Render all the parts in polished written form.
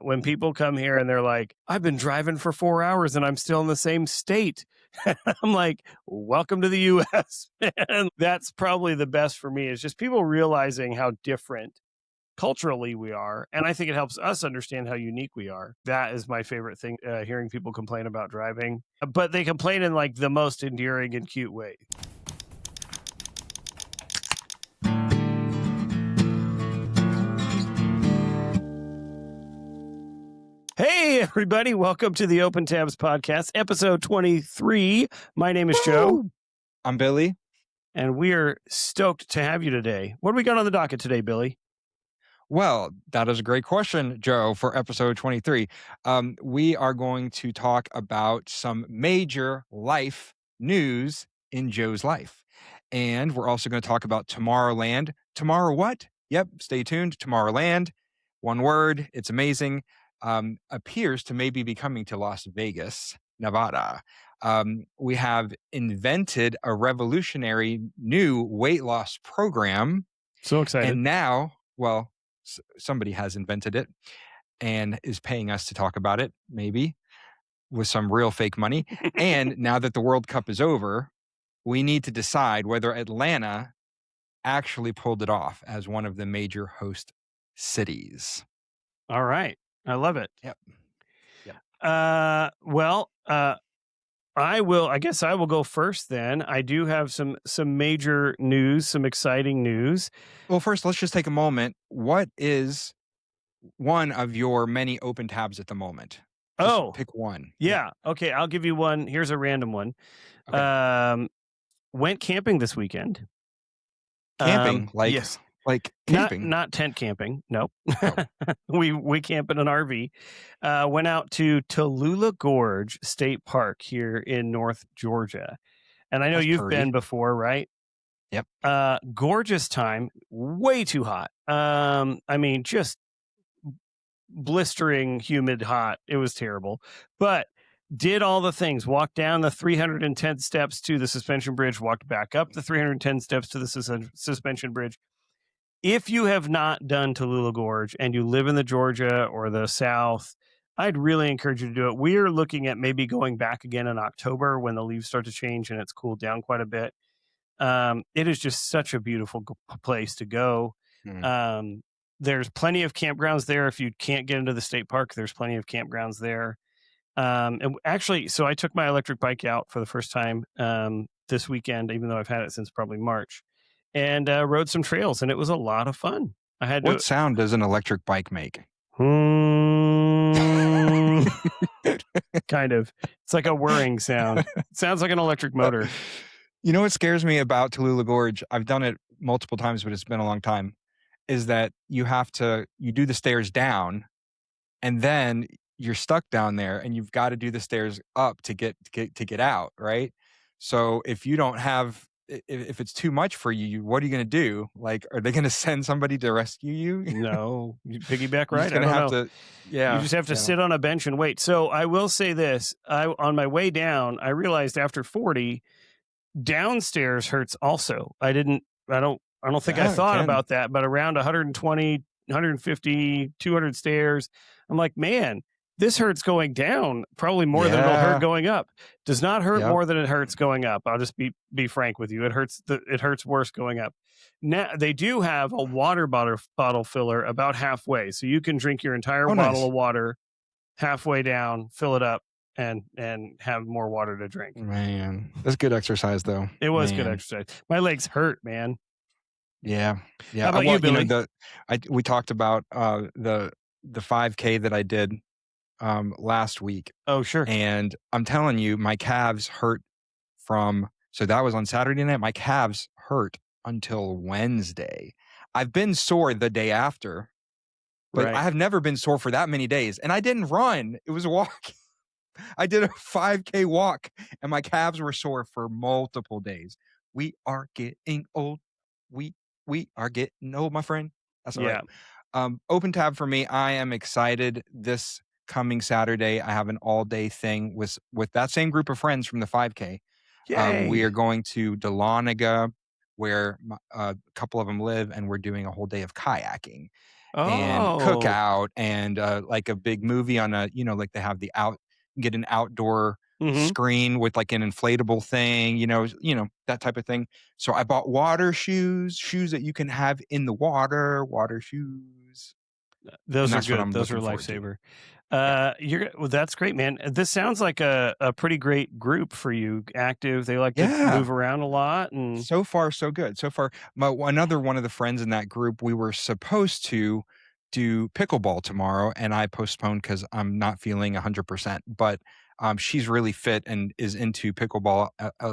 when people come here and they're like, I've been driving for 4 hours and I'm still in the same state. I'm like, welcome to the US. And that's probably the best for me, is just people realizing how different culturally we are. And I think it helps us understand how unique we are. That is my favorite thing, hearing people complain about driving, but they complain in like the most endearing and cute way. Hey, everybody. Welcome to the Open Tabs Podcast, episode 23. My name is Joe. I'm Billy. And we are stoked to have you today. What do we got on the docket today, Billy? Well, that is a great question, Joe, for episode 23. We are going to talk about some major life news in Joe's life. And we're also going to talk about Tomorrowland. Tomorrow what? Yep, stay tuned. Tomorrowland. One word. It's amazing. Appears to maybe be coming to Las Vegas, Nevada. We have invented a revolutionary new weight loss program. So excited. And now, well, somebody has invented it and is paying us to talk about it, maybe with some real fake money. And now that the World Cup is over, we need to decide whether Atlanta actually pulled it off as one of the major host cities. All right. I love it. Yep. I guess I will go first then. I do have some major news, some exciting news. Well, first, let's just take a moment. What is one of your many open tabs at the moment? Just pick one. Yeah. Okay. I'll give you one. Here's a random one. Okay. Went camping this weekend. Camping? Yes. Like camping? Not tent camping. Nope. Oh. We camp in an RV. Went out to Tallulah Gorge State Park here in North Georgia. And I know you've been before, right? Yep. Gorgeous time. Way too hot. I mean, just blistering, humid, hot. It was terrible. But did all the things. Walked down the 310 steps to the suspension bridge. Walked back up the 310 steps to the suspension bridge. If you have not done Tallulah Gorge and you live in the Georgia or the South, I'd really encourage you to do it. We are looking at maybe going back again in October when the leaves start to change and it's cooled down quite a bit. It is just such a beautiful place to go. There's plenty of campgrounds there. If you can't get into the state park, there's plenty of campgrounds there. And actually, so I took my electric bike out for the first time this weekend, even though I've had it since probably March. And rode some trails, and it was a lot of fun. What sound does an electric bike make? Kind of. It's like a whirring sound. It sounds like an electric motor. You know what scares me about Tallulah Gorge? I've done it multiple times, but it's been a long time. Is that you do the stairs down, and then you're stuck down there, and you've got to do the stairs up to get out, right? So if you don't have, if it's too much for you, what are you going to do? Like, are they going to send somebody to rescue you? No, you piggyback right. You're have to, yeah. You just have to sit on a bench and wait. So I will say this: on my way down, I realized after 40, downstairs hurts. Also, I don't think I thought about that, but around 120, 150, 200 stairs, I'm like, man, this hurts going down probably more than it'll hurt going up. Does not hurt more than it hurts going up. I'll just be frank with you. It hurts worse going up. Now they do have a water bottle filler about halfway, so you can drink your entire bottle of water halfway down, fill it up, and have more water to drink. Man, that's good exercise though. It was good exercise. My legs hurt, man. Yeah. How about you, Billy? We talked about the 5K that I did last week. Oh, sure. And I'm telling you, my calves hurt so that was on Saturday night. My calves hurt until Wednesday. I've been sore the day after, but I have never been sore for that many days. And I didn't run. It was a walk. I did a 5K walk and my calves were sore for multiple days. We are getting old. We are getting old, my friend. That's all right. Open tab for me. I am excited this coming Saturday. I have an all-day thing with that same group of friends from the 5K. We are going to Dahlonega, where a couple of them live, and we're doing a whole day of kayaking. and cook Oh. out and like a big movie on a, like they have get an outdoor Mhm. screen with like an inflatable thing, that type of thing. So I bought water shoes that you can have in the water shoes. And Those are that's what good. I'm Those are a looking forward to. lifesaver. Yeah. Well, that's great, man. This sounds like a pretty great group for you. Active. They like to Yeah. move around a lot, and So far, so good. So far, another one of the friends in that group, we were supposed to do pickleball tomorrow, and I postponed because I'm not feeling 100%. But she's really fit and is into pickleball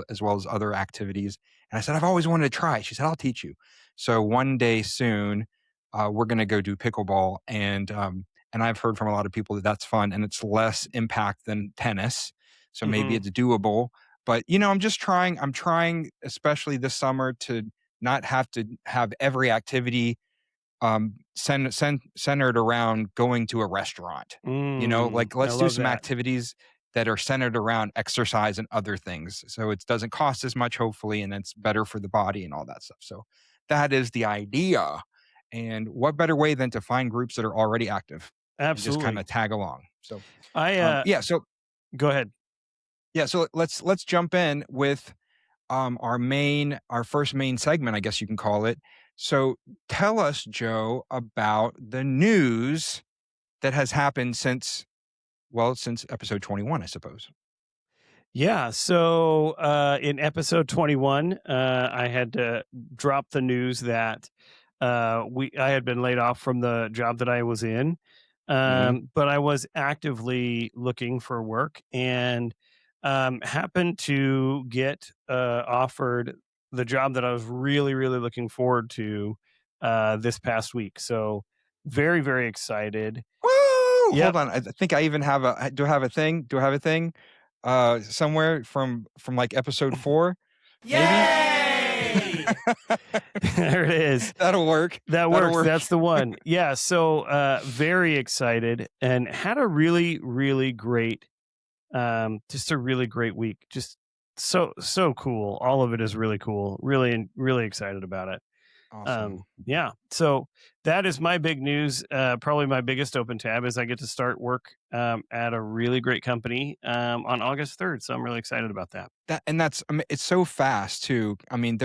as well as other activities. And I said, I've always wanted to try. She said, I'll teach you. So one day soon, we're going to go do pickleball, and I've heard from a lot of people that that's fun and it's less impact than tennis. So maybe mhm. it's doable, but, I'm trying, especially this summer, to not have to have every activity centered around going to a restaurant. Like I let's do love some that. activities that are centered around exercise and other things. So it doesn't cost as much, hopefully, and it's better for the body and all that stuff. So that is the idea. And what better way than to find groups that are already active and just kind Absolutely. of tag along? So I yeah, so go ahead. yeah, so let's jump in with our first main segment, I guess you can call it. So tell us, Joe, about the news that has happened since episode 21, I suppose. Yeah. So in episode 21, I had to drop the news that I had been laid off from the job that I was in, Hmm. but I was actively looking for work and happened to get offered the job that I was really, really looking forward to this past week. So very, very excited. Woo! Hold Yep. on. I think I even have a do I have a thing? Do I have a thing? Somewhere from like episode 4, maybe? Yay! There it is. That'll work. That That'll works. work. That's the one. Yeah. So very excited and had a really, really great, just a really great week. Just so cool. All of it is really cool. Really, really excited about it. Awesome. Yeah. So that is my big news. Probably my biggest open tab is I get to start work at a really great company on August 3rd. So I'm really excited about that. That's it's so fast too. I mean,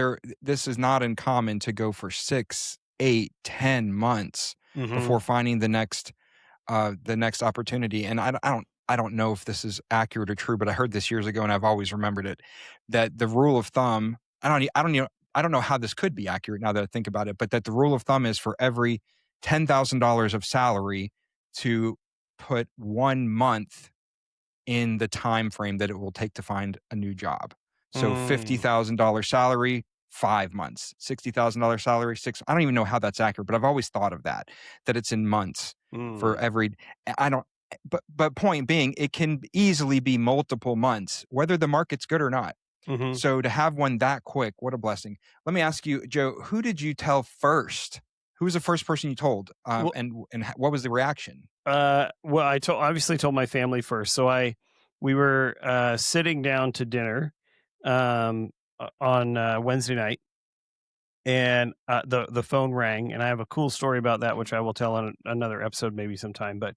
this is not uncommon to go for 6, 8, 10 months Hmm. before finding the next opportunity. And I don't know if this is accurate or true, but I heard this years ago and I've always remembered it, that the rule of thumb, I don't know how this could be accurate now that I think about it, but that the rule of thumb is for every $10,000 of salary to put 1 month in the time frame that it will take to find a new job. So Mm, $50,000 salary, 5 months. $60,000 salary, 6. I don't even know how that's accurate, but I've always thought of that it's in months for mm, every. I don't. But point being, it can easily be multiple months, whether the market's good or not. hmm. So to have one that quick, what a blessing. Let me ask you, Joe, who did you tell first? Who was the first person you told? Well, And what was the reaction? well, I obviously told my family first. So we were sitting down to dinner on Wednesday night, and the phone rang, and I have a cool story about that, which I will tell on another episode maybe sometime. But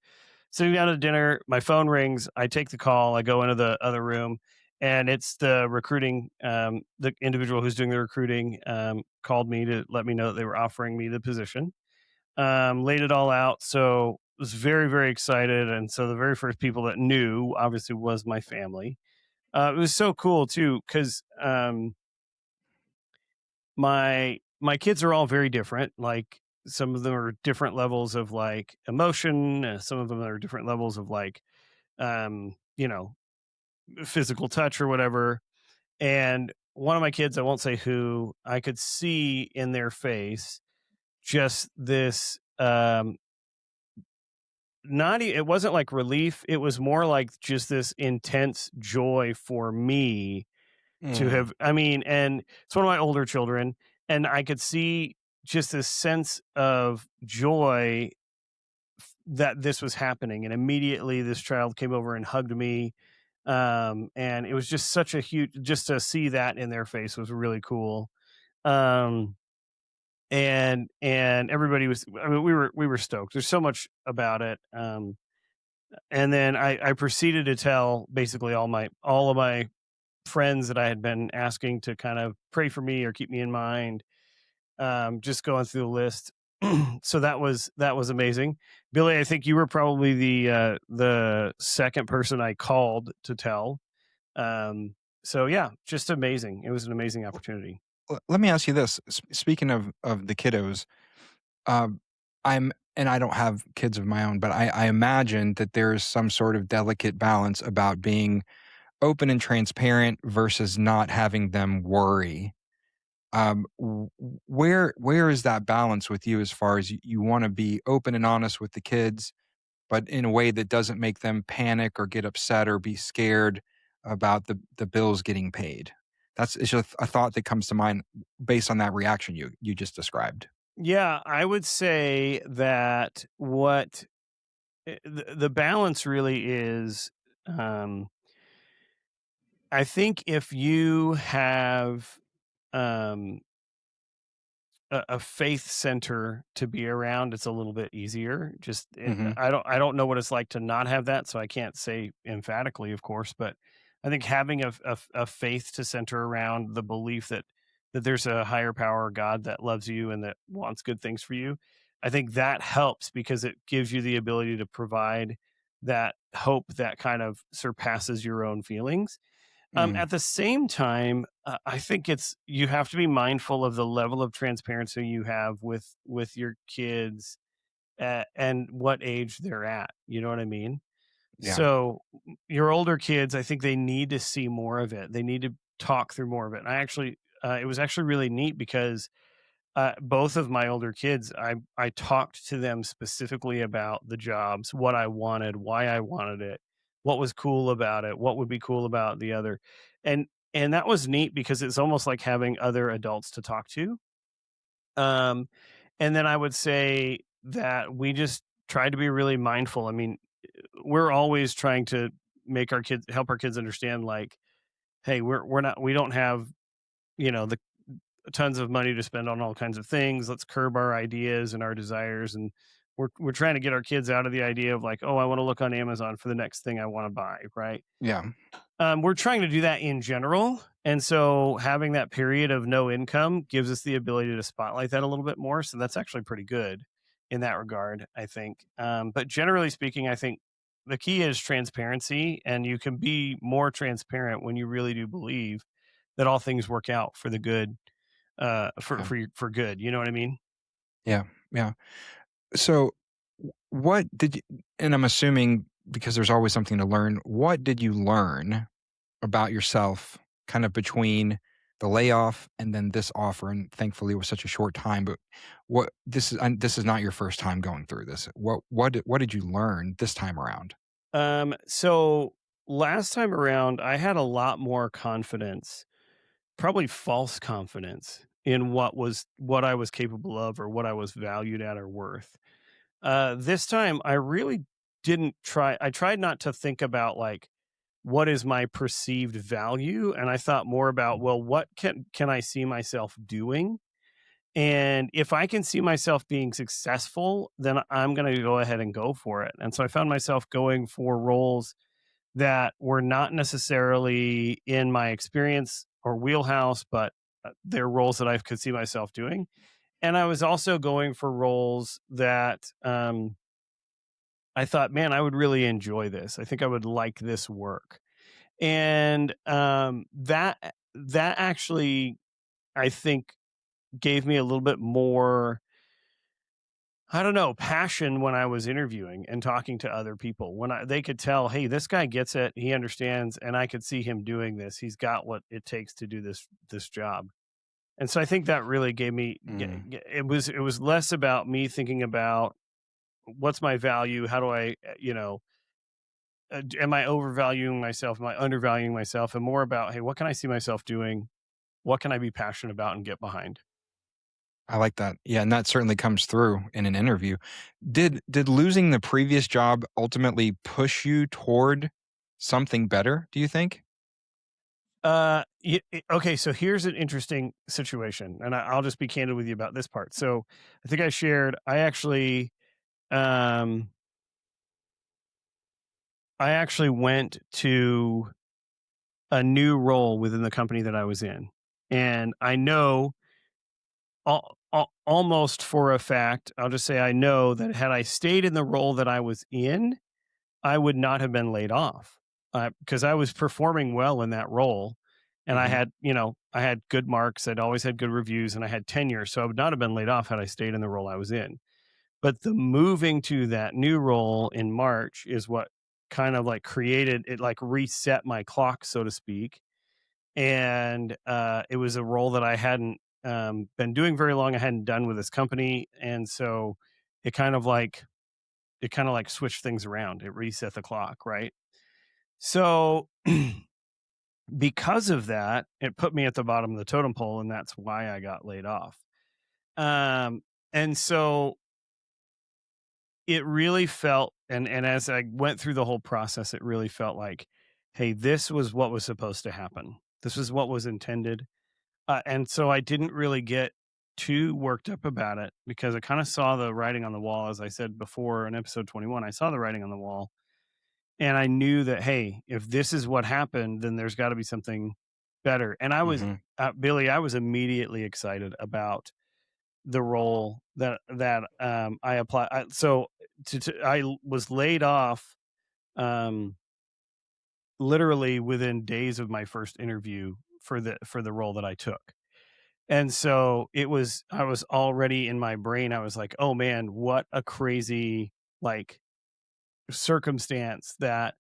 sitting down at dinner, my phone rings. I take the call. I go into the other room, and it's the recruiting. The individual who's doing the recruiting called me to let me know that they were offering me the position. Laid it all out. So was very, very excited. And so the very first people that knew obviously was my family. It was so cool too, because my kids are all very different. Like some of them are different levels of like emotion. Some of them are different levels of like you know, physical touch or whatever. And one of my kids, I won't say who, I could see in their face just this it wasn't like relief, it was more like just this intense joy for me to Mm, have, I mean, and it's one of my older children, and I could see just this sense of joy that this was happening, and immediately this child came over and hugged me, and it was just such a huge, just to see that in their face was really cool. um and everybody was, I mean, we were stoked. There's so much about it. And then I proceeded to tell basically all of my friends that I had been asking to kind of pray for me or keep me in mind, just going through the list. So that was amazing. Billy, I think you were probably the second person I called to tell. So yeah, just amazing. It was an amazing opportunity. Let me ask you this. Speaking of the kiddos, um, and I don't have kids of my own, but I imagine that there's some sort of delicate balance about being open and transparent versus not having them worry. Where is that balance with you as far as you want to be open and honest with the kids, but in a way that doesn't make them panic or get upset or be scared about the bills getting paid? It's just a thought that comes to mind based on that reaction you just described. Yeah, I would say that the balance really is, um, I think if you have, um, a faith center to be around, it's a little bit easier. Hmm. I don't know what it's like to not have that, so I can't say emphatically, of course, but I think having a faith to center around the belief that there's a higher power, God, that loves you and that wants good things for you, I think that helps because it gives you the ability to provide that hope that kind of surpasses your own feelings. Mm, At the same time, I think it's you have to be mindful of the level of transparency you have with your kids, and what age they're at. You know what I mean? yeah. So your older kids, I think they need to see more of it. They need to talk through more of it. And it was actually really neat because both of my older kids, I talked to them specifically about the jobs, what I wanted, why I wanted it, what was cool about it, what would be cool about the other, and and that was neat because it's almost like having other adults to talk to. Um, and then I would say that we just tried to be really mindful. I mean, we're always trying to help our kids understand, like, hey, we don't have, the tons of money to spend on all kinds of things. Let's curb our ideas and our desires. And we're trying to get our kids out of the idea of like, oh, I want to look on Amazon for the next thing I want to buy, right? Yeah. We're trying to do that in general. And so having that period of no income gives us the ability to spotlight that a little bit more. So that's actually pretty good in that regard, I think. But generally speaking, I think the key is transparency, and you can be more transparent when you really do believe that all things work out for the good, Yeah. for good. You know what I mean? Yeah. Yeah. So, what did you, and I'm assuming because there's always something to learn, what did you learn about yourself kind of between the layoff and then this offer? And thankfully, it was such a short time, but this is not your first time going through this. What did you learn this time around? So last time around, I had a lot more confidence, probably false confidence in what I was capable of or what I was valued at or worth. This time I really didn't try. I tried not to think about like what is my perceived value, and I thought more about, well, what can I see myself doing? And if I can see myself being successful, then I'm going to go ahead and go for it. And so I found myself going for roles that were not necessarily in my experience or wheelhouse, but they're roles that I could see myself doing. And I was also going for roles that, I thought, man, I would really enjoy this. I think I would like this work. And that actually, I think, gave me a little bit more, I don't know, passion when I was interviewing and talking to other people. They could tell, hey, this guy gets it, he understands, and I could see him doing this. He's got what it takes to do this job. And so I think that really gave me, Mm, it was less about me thinking about what's my value, how do I, am I overvaluing myself, am I undervaluing myself, and more about, hey, what can I see myself doing? What can I be passionate about and get behind? I like that. Yeah, and that certainly comes through in an interview. Did losing the previous job ultimately push you toward something better, do you think? Okay, so here's an interesting situation, and I'll just be candid with you about this part. So I think I shared, um, I actually went to a new role within the company that I was in, and I know almost for a fact, I'll just say I know that had I stayed in the role that I was in, I would not have been laid off, because I was performing well in that role, and I Mm-hmm. had, I had good marks. I'd always had good reviews, and I had tenure, so I would not have been laid off had I stayed in the role I was in. But the moving to that new role in March is what kind of like created it, like reset my clock, so to speak. And it was a role that I hadn't been doing very long. I hadn't done with this company, and so it kind of like switched things around. It reset the clock, right? So because of that, it put me at the bottom of the totem pole, and that's why I got laid off. And so it really felt, and as I went through the whole process, it really felt like, hey, this was what was supposed to happen. This was what was intended. And so I didn't really get too worked up about it because I kind of saw the writing on the wall. As I said before in episode 21, I saw the writing on the wall, and I knew that, hey, if this is what happened, then there's got to be something better. And I was, Mm-hmm. Billy, I was immediately excited about the role that I applied. So I was laid off um, literally within days of my first interview for the role that I took. And so I was already in my brain. I was like, oh man, what a crazy like circumstance that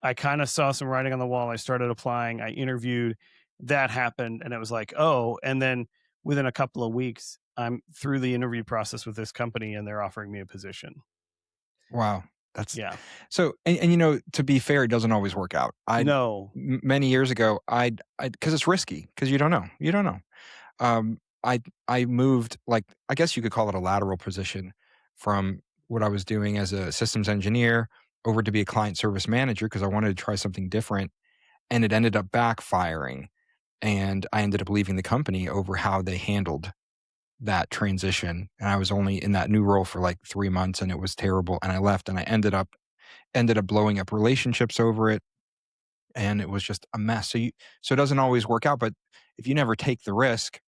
I kind of saw some writing on the wall. I started applying, I interviewed, that happened. And it was like, oh, and then within a couple of weeks, I'm through the interview process with this company and they're offering me a position. Wow. That's Yeah. so, and to be fair, it doesn't always work out. No. Many years ago, because it's risky, because you don't know. Um, I moved, like, I guess you could call it a lateral position from what I was doing as a systems engineer over to be a client service manager because I wanted to try something different, and it ended up backfiring, and I ended up leaving the company over how they handled that transition, and I was only in that new role for like 3 months, and it was terrible, and I left, and I ended up blowing up relationships over it, and it was just a mess. So it doesn't always work out, but if you never take the risk,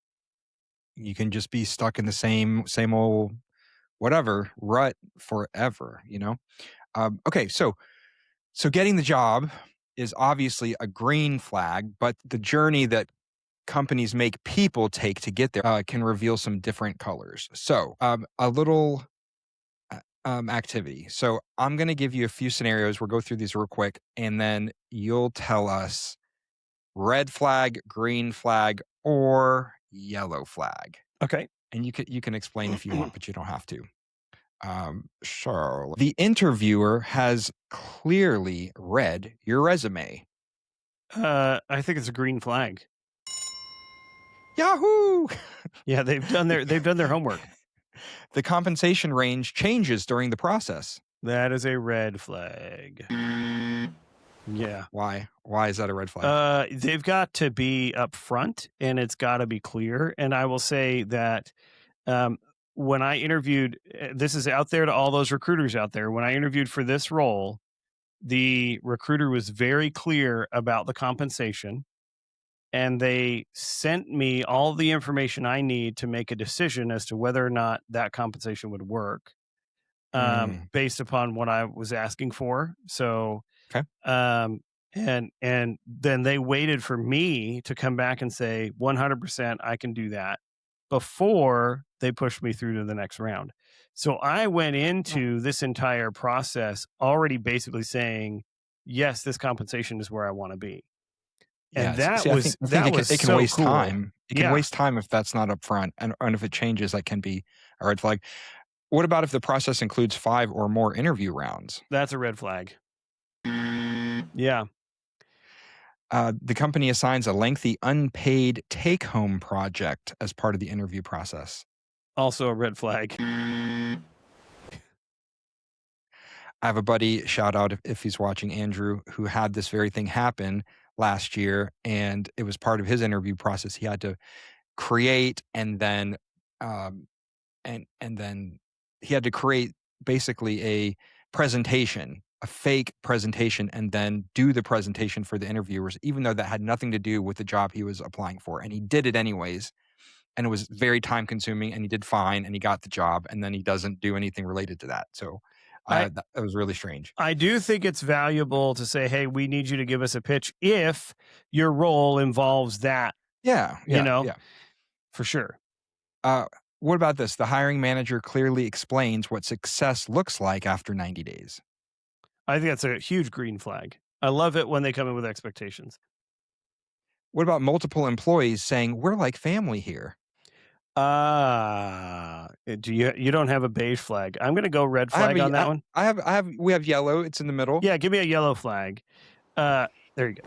you can just be stuck in the same old whatever rut forever. Okay, so getting the job is obviously a green flag, but the journey that companies make people take to get there can reveal some different colors. So a little activity. So I'm going to give you a few scenarios. We'll go through these real quick, and then you'll tell us red flag, green flag, or yellow flag. Okay. And you can explain if you want, but you don't have to. Charles, the interviewer has clearly read your resume. I think it's a green flag. Yahoo! Yeah, they've done their homework. The compensation range changes during the process. That is a red flag. Yeah. Why? Why is that a red flag? They've got to be upfront and it's got to be clear. And I will say that when I interviewed, this is out there to all those recruiters out there. When I interviewed for this role, the recruiter was very clear about the compensation, and they sent me all the information I need to make a decision as to whether or not that compensation would work, based upon what I was asking for. So, Okay. and then they waited for me to come back and say 100% I can do that before they pushed me through to the next round. So I went into this entire process already basically saying, yes, this compensation is where I want to be. And Yes. that See, was I think it can so waste cool. time. It can Yeah. waste time if that's not upfront, and if it changes, that can be a red flag. What about if the process includes 5 or more interview rounds? That's a red flag. Yeah. The company assigns a lengthy unpaid take-home project as part of the interview process. Also a red flag. I have a buddy, shout out if he's watching, Andrew, who had this very thing happen last year, and it was part of his interview process. He had to create and then and then he had to create basically a presentation, a fake presentation, and then do the presentation for the interviewers, even though that had nothing to do with the job he was applying for. And he did it anyways. And it was very time consuming, and he did fine, and he got the job, and then he doesn't do anything related to that. So that was really strange. I do think it's valuable to say, hey, we need you to give us a pitch if your role involves that. Yeah. For sure. What about this? The hiring manager clearly explains what success looks like after 90 days. I think that's a huge green flag. I love it when they come in with expectations. What about multiple employees saying, we're like family here? You don't have a beige flag. I'm going to go red flag on that one. We have yellow. It's in the middle. Yeah, give me a yellow flag. There you go.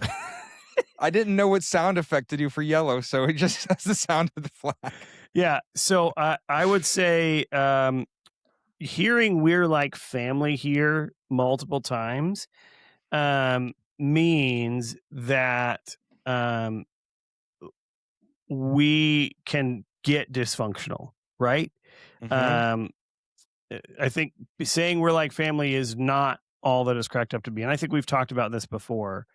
I didn't know what sound effect to do for yellow, so it just has the sound of the flag. Yeah, so I would say hearing we're like family here multiple times means that we can get dysfunctional, right? Mm-hmm. I think saying we're like family is not all that is cracked up to be. And I think we've talked about this before.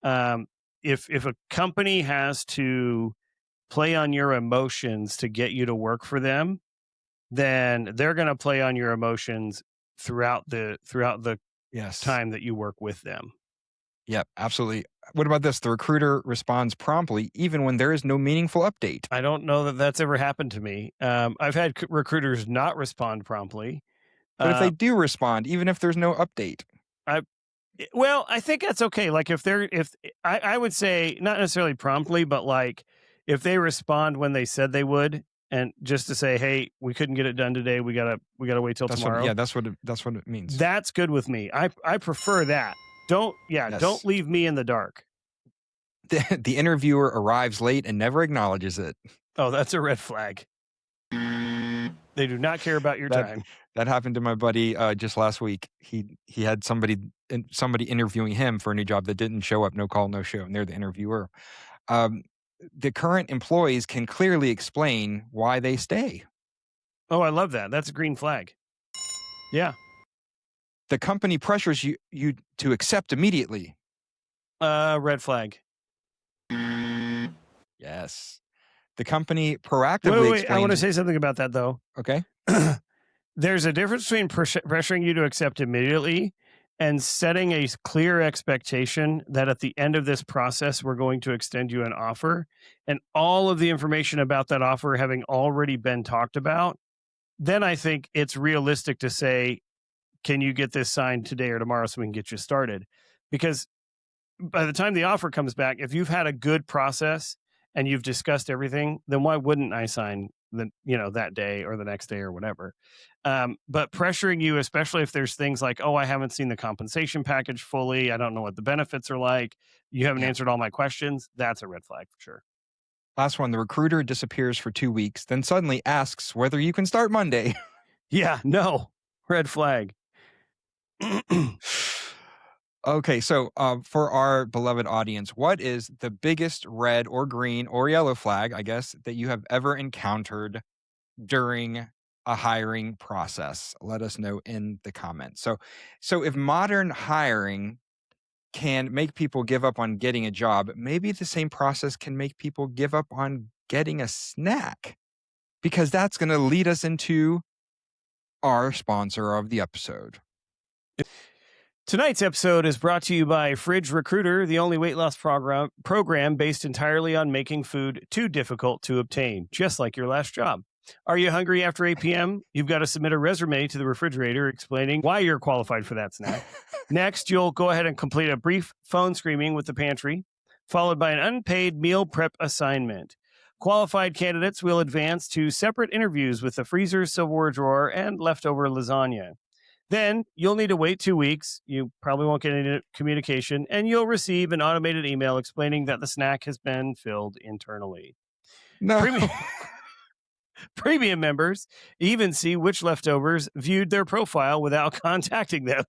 If a company has to play on your emotions to get you to work for them, then they're going to play on your emotions throughout the time that you work with them. Yep, absolutely. What about this? The recruiter responds promptly, even when there is no meaningful update. I don't know that that's ever happened to me. I've had recruiters not respond promptly. But if they do respond, even if there's no update. Well, I think that's okay. Like I would say not necessarily promptly, but like if they respond when they said they would, and just to say, hey, we couldn't get it done today. We gotta wait till tomorrow. That's what it means. That's good with me. I prefer that. Don't leave me in the dark. The interviewer arrives late and never acknowledges it. Oh, that's a red flag. They do not care about your time. That happened to my buddy just last week. He had somebody interviewing him for a new job that didn't show up, no call, no show, and they're the interviewer. The current employees can clearly explain why they stay. Oh, I love that. That's a green flag. Yeah. The company pressures you to accept immediately. Red flag. Yes. The company proactively Wait, I want to say something about that, though. Okay. There's a difference between pressuring you to accept immediately and setting a clear expectation that at the end of this process, we're going to extend you an offer, and all of the information about that offer having already been talked about. Then I think it's realistic to say, can you get this signed today or tomorrow so we can get you started? Because by the time the offer comes back, if you've had a good process and you've discussed everything, then why wouldn't I sign that day or the next day or whatever? But pressuring you, especially if there's things like, oh, I haven't seen the compensation package fully. I don't know what the benefits are like. You haven't answered all my questions. That's a red flag for sure. Last one, the recruiter disappears for 2 weeks, then suddenly asks whether you can start Monday. Yeah, no, red flag. Okay, so for our beloved audience, what is the biggest red or green or yellow flag, I guess, that you have ever encountered during a hiring process? Let us know in the comments. So if modern hiring can make people give up on getting a job, maybe the same process can make people give up on getting a snack, because that's going to lead us into our sponsor of the episode. Tonight's episode is brought to you by Fridge Recruiter, the only weight loss program based entirely on making food too difficult to obtain, just like your last job. Are you hungry after 8 p.m.? You've got to submit a resume to the refrigerator explaining why you're qualified for that snack. Next, you'll go ahead and complete a brief phone screening with the pantry, followed by an unpaid meal prep assignment. Qualified candidates will advance to separate interviews with the freezer, silverware drawer, and leftover lasagna. Then you'll need to wait 2 weeks. You probably won't get any communication, and you'll receive an automated email explaining that the snack has been filled internally. No. Premium members even see which leftovers viewed their profile without contacting them.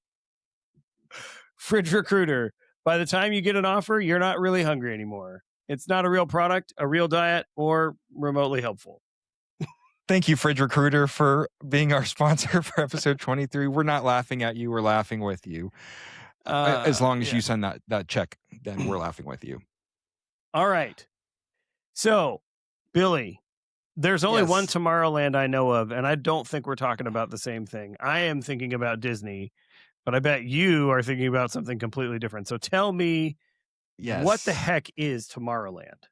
Fridge Recruiter, By the time you get an offer, you're not really hungry anymore. It's not a real product, a real diet, or remotely helpful. Thank you, Fridge Recruiter, for being our sponsor for episode 23. We're not laughing at you. We're laughing with you. As long as you send that check, then we're laughing with you. All right. So, Billy, there's only one Tomorrowland I know of, and I don't think we're talking about the same thing. I am thinking about Disney, but I bet you are thinking about something completely different. So tell me, what the heck is Tomorrowland?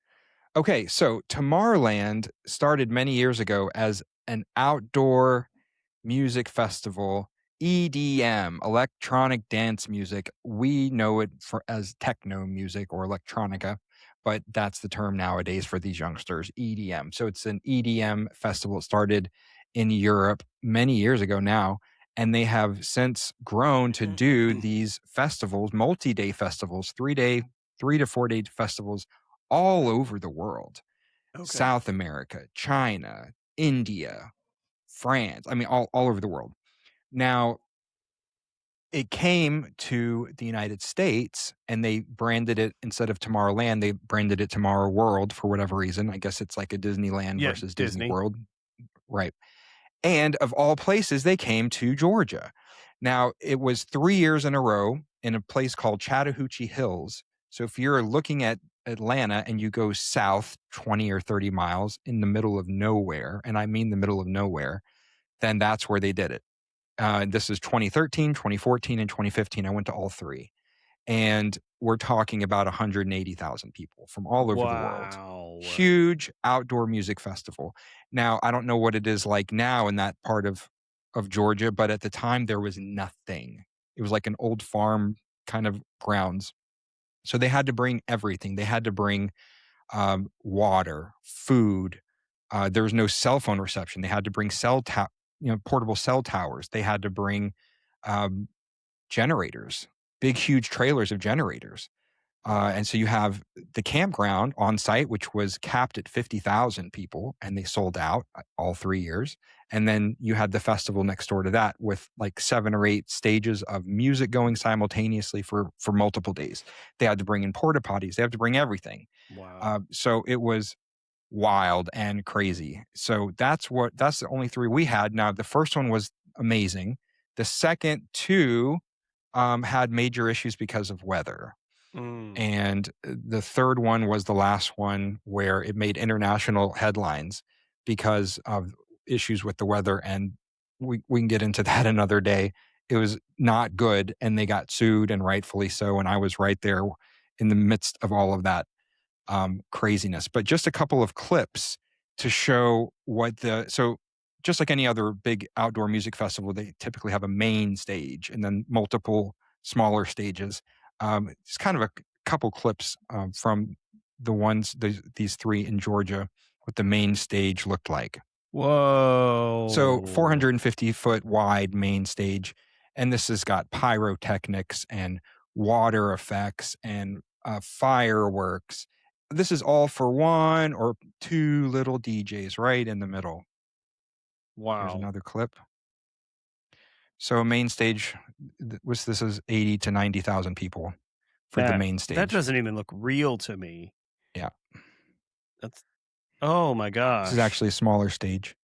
Okay, so Tomorrowland started many years ago as an outdoor music festival, EDM, electronic dance music. We know it as techno music or electronica, but that's the term nowadays for these youngsters, EDM. So it's an EDM festival. It started in Europe many years ago now, and they have since grown to do these festivals, multi-day festivals, 3 to 4 day festivals all over the world. Okay. South America, China, India, France, I mean, all over the world. Now, it came to the United States and they branded it, instead of Tomorrowland, they branded it Tomorrow World for whatever reason. I guess it's like a Disneyland versus Disney World. Right. And of all places, they came to Georgia. Now, it was 3 years in a row in a place called Chattahoochee Hills. So if you're looking at Atlanta and you go south 20 or 30 miles in the middle of nowhere, and I mean the middle of nowhere, then that's where they did it. This is 2013, 2014, and 2015. I went to all three. And we're talking about 180,000 people from all over the world. Huge outdoor music festival. Now, I don't know what it is like now in that part of Georgia, but at the time there was nothing. It was like an old farm kind of grounds. So they had to bring everything. They had to bring water, food. There was no cell phone reception. They had to bring portable cell towers. They had to bring generators, big, huge trailers of generators. And so you have the campground on site, which was capped at 50,000 people, and they sold out all 3 years. And then you had the festival next door to that with like 7 or 8 stages of music going simultaneously for multiple days. They had to bring in porta potties. They had to bring everything. Wow. So it was wild and crazy. So that's the only 3 we had. Now, the first one was amazing. The second 2 had major issues because of weather. And the third one was the last one where it made international headlines because of issues with the weather. And we can get into that another day. It was not good, and they got sued, and rightfully so. And I was right there in the midst of all of that craziness. But just a couple of clips to show so just like any other big outdoor music festival, they typically have a main stage and then multiple smaller stages. It's kind of a couple clips from these 3 in Georgia, what the main stage looked like. Whoa. So 450 foot wide main stage. And this has got pyrotechnics and water effects and fireworks. This is all for 1 or 2 little DJs right in the middle. Wow. Here's another clip. So main stage, this is 80 to 90,000 people for the main stage. That doesn't even look real to me. Yeah. Oh my gosh. This is actually a smaller stage.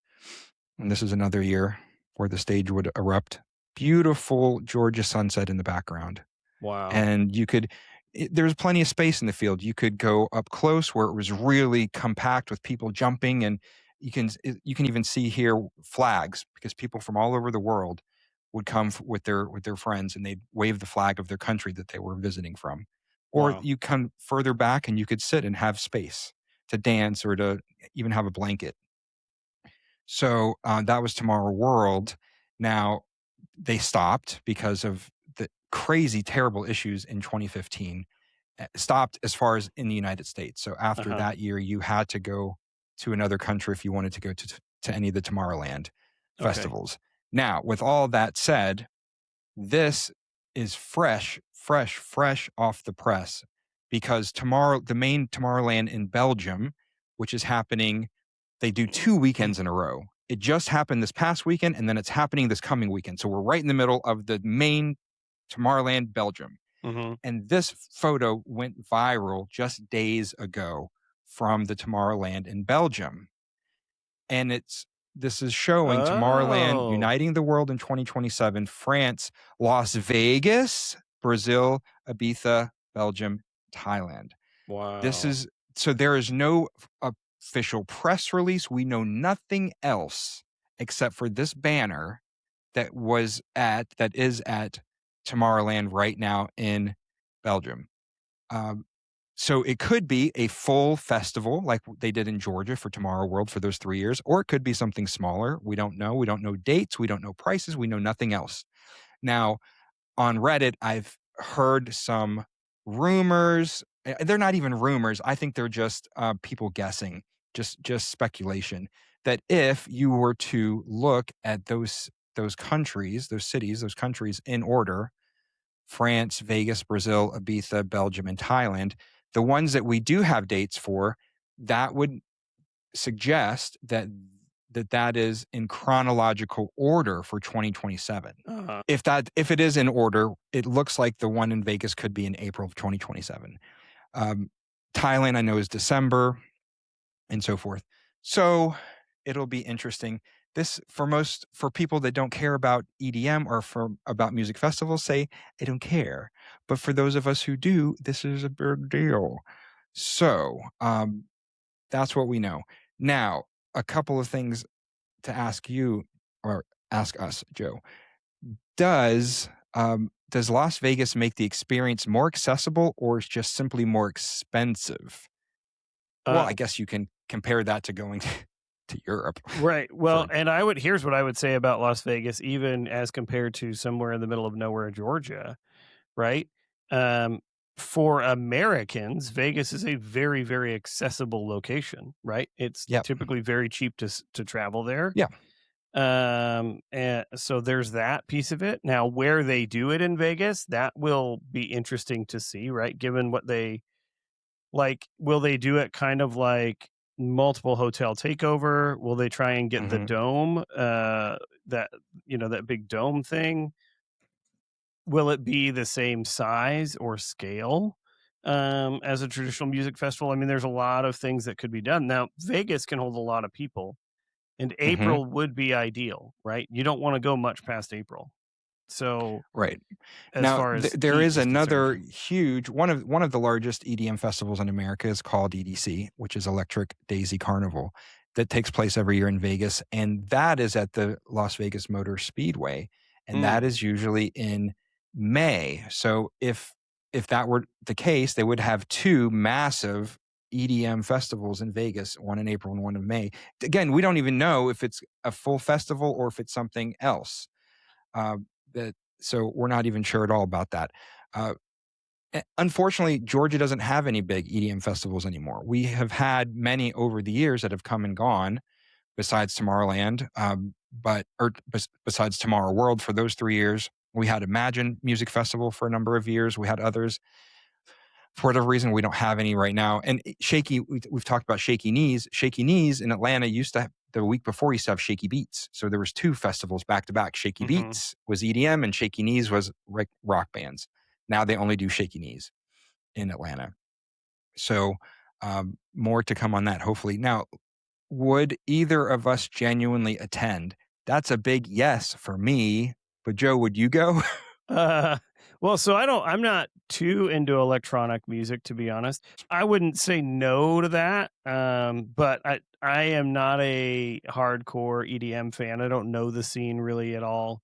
And this is another year where the stage would erupt. Beautiful Georgia sunset in the background. Wow. And there's plenty of space in the field. You could go up close where it was really compact with people jumping, and you can even see here flags, because people from all over the world would come with their friends, and they'd wave the flag of their country that they were visiting from. Or you come further back and you could sit and have space to dance or to even have a blanket. So that was Tomorrow World. Now, they stopped because of the crazy, terrible issues in 2015. Stopped as far as in the United States. So after that year, you had to go to another country if you wanted to go to any of the Tomorrowland festivals. Now, with all that said, this is fresh off the press, because the main Tomorrowland in Belgium, which is happening, they do 2 weekends in a row. It just happened this past weekend, and then it's happening this coming weekend. So we're right in the middle of the main Tomorrowland Belgium. Mhm. And this photo went viral just days ago from the Tomorrowland in Belgium. And this is showing Tomorrowland Oh. uniting the world in 2027, France, Las Vegas, Brazil, Ibiza, Belgium, Thailand. This Wow. is so there is no official press release. We know nothing else except for this banner that is at Tomorrowland right now in Belgium. So it could be a full festival like they did in Georgia for Tomorrow World for those 3 years, or it could be something smaller. We don't know. We don't know dates. We don't know prices. We know nothing else. Now, on Reddit, I've heard some rumors. They're not even rumors. I think they're just people guessing, just speculation. That if you were to look at those countries, those cities, those countries in order, France, Vegas, Brazil, Ibiza, Belgium, and Thailand, the ones that we do have dates for, that would suggest that is in chronological order for 2027. Uh-huh. If it is in order, it looks like the one in Vegas could be in April of 2027. Thailand, I know, is December, and so forth. So it'll be interesting. This for people that don't care about EDM or about music festivals, say they don't care. But for those of us who do, this is a big deal. So that's what we know. Now, a couple of things to ask you or ask us, Joe. Does Las Vegas make the experience more accessible, or is just simply more expensive? Well, I guess you can compare that to going to Europe. Right. Well, and here's what I would say about Las Vegas, even as compared to somewhere in the middle of nowhere, Georgia, right? For Americans, Vegas is a very, very accessible location, right? It's typically very cheap to travel there. Yeah. And so there's that piece of it. Now, where they do it in Vegas, that will be interesting to see, right? Given what they like, will they do it kind of like multiple hotel takeover? Will they try and get the dome, that big dome thing? Will it be the same size or scale as a traditional music festival? I mean, there's a lot of things that could be done. Now, Vegas can hold a lot of people, and April would be ideal, right? You don't want to go much past April. So, right. as Now, far as there heat is another concerned. huge one of the largest EDM festivals in America is called EDC, which is Electric Daisy Carnival, that takes place every year in Vegas, and that is at the Las Vegas Motor Speedway, and that is usually in May. So if that were the case, they would have two massive EDM festivals in Vegas, one in April and one in May. Again, we don't even know if it's a full festival or if it's something else. So we're not even sure at all about that. Unfortunately, Georgia doesn't have any big EDM festivals anymore. We have had many over the years that have come and gone, besides Tomorrowland, besides Tomorrow World for those 3 years. We had Imagine Music Festival for a number of years. We had others. For whatever reason, we don't have any right now. And we've talked about Shaky Knees. Shaky Knees in Atlanta used to have, the week before, used to have Shaky Beats. So there was two festivals back to back. Shaky Beats was EDM and Shaky Knees was rock bands. Now they only do Shaky Knees in Atlanta. So more to come on that, hopefully. Now, would either of us genuinely attend? That's a big yes for me. But Joe, would you go? Well, so I'm not too into electronic music, to be honest. I wouldn't say no to that. But I am not a hardcore EDM fan. I don't know the scene really at all.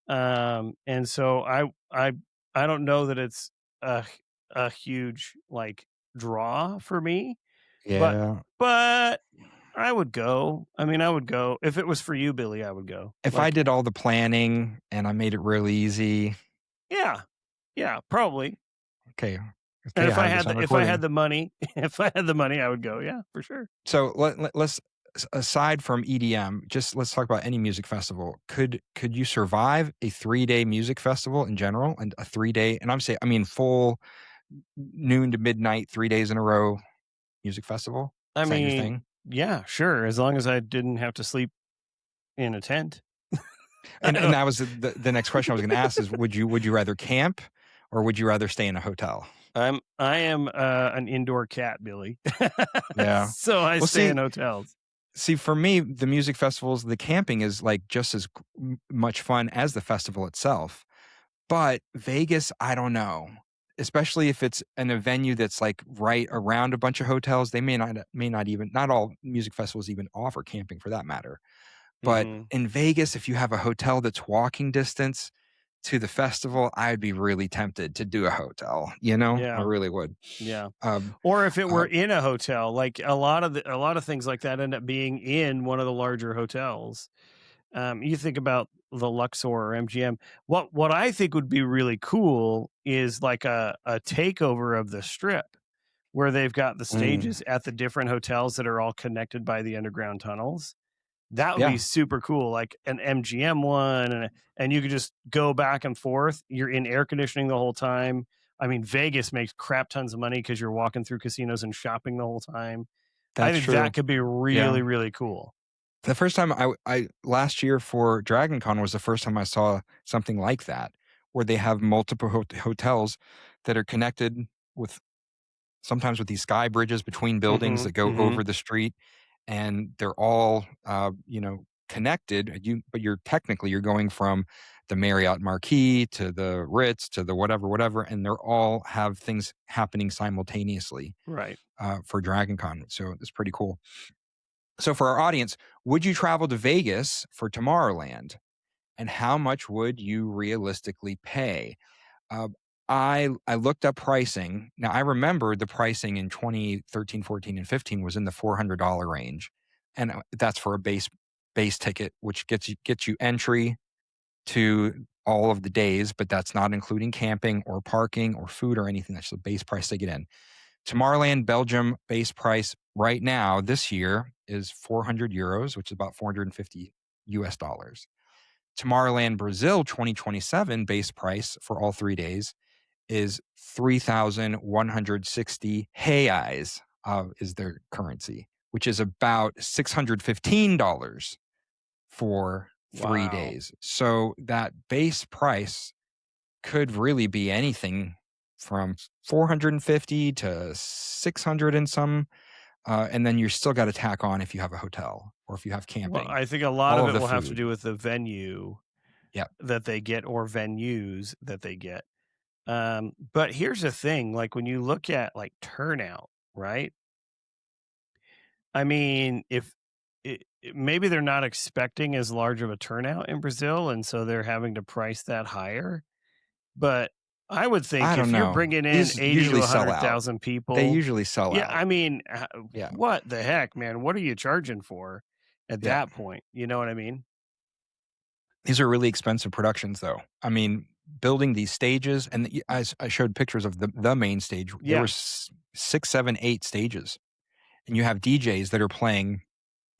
And so I don't know that it's a huge like draw for me. Yeah. But I would go. I mean, I would go. If it was for you, Billy, I would go. If I did all the planning and I made it real easy. Yeah, probably. Okay. And if I had the money, I would go. Yeah, for sure. So let's, aside from EDM, let's talk about any music festival. Could you survive a 3-day music festival in general, and a 3-day, and I mean full noon to midnight, 3 days in a row music festival? I Is that your mean, thing? yeah, sure. As long as I didn't have to sleep in a tent. And that was the next question I was going to ask is, would you rather camp, or would you rather stay in a hotel? I am an indoor cat, Billy. Yeah. So I Well, stay in hotels. see, for me, the music festivals, the camping is like just as much fun as the festival itself. But Vegas, I don't know. Especially if it's in a venue that's like right around a bunch of hotels, they may not even, not all music festivals even offer camping for that matter. But Mhm. in Vegas, if you have a hotel that's walking distance to the festival, I'd be really tempted to do a hotel, I Yeah. really would. Yeah. Um, Or if it uh, were in a hotel, like a lot of things like that end up being in one of the larger hotels. You think about the Luxor or MGM. What I think would be really cool is like a takeover of the strip where they've got the mm, stages at the different hotels that are all connected by the underground tunnels. That would be yeah, super cool, like an MGM one, and you could just go back and forth. You're in air conditioning the whole time. I mean, Vegas makes crap tons of money because you're walking through casinos and shopping the whole time. I that's think that true. could be Yeah. really, really cool. The first time I last year for Dragon Con was the first time I saw something like that, where they have multiple hotels that are connected with sometimes with these sky bridges between buildings Mhm, that go over mhm. the street, and they're all connected. But you're going from the Marriott Marquis to the Ritz to the whatever, and they're all have things happening simultaneously Right. for Dragon Con. So it's pretty cool. So for our audience, would you travel to Vegas for Tomorrowland? And how much would you realistically pay? Uh, I looked up pricing. Now I remember the pricing in 2013, 14, and 15 was in the $400 range, and that's for a base ticket, which gets you entry to all of the days, but that's not including camping or parking or food or anything. That's the base price to get in. Tomorrowland Belgium base price right now this year is 400 euros, which is about 450 US dollars. Tomorrowland Brazil 2027 base price for all 3 days is 3,160 reais is their currency, which is about $615 for three Wow. days. So that base price could really be anything from 450 to 600 and some. And then you still got to tack on if you have a hotel or if you have Well, camping, I think a lot all of of it the will have to food. do with the venue Yeah. that they get or venues that they get. But here's the thing, like when you look at like turnout, right? I mean, if maybe they're not expecting as large of a turnout in Brazil, and so they're having to price that higher. But I would I think don't if you're know. bringing in These 80 to usually sell out. 100,000 They people, usually sell yeah, out. I mean, Yeah. what the heck, man? What are you charging for at Yeah. that point? You know what I mean? These are really expensive productions, though. I mean, building these stages, and I showed pictures of the main stage. There Yeah. was 6, 7, 8 stages, and you have DJs that are playing.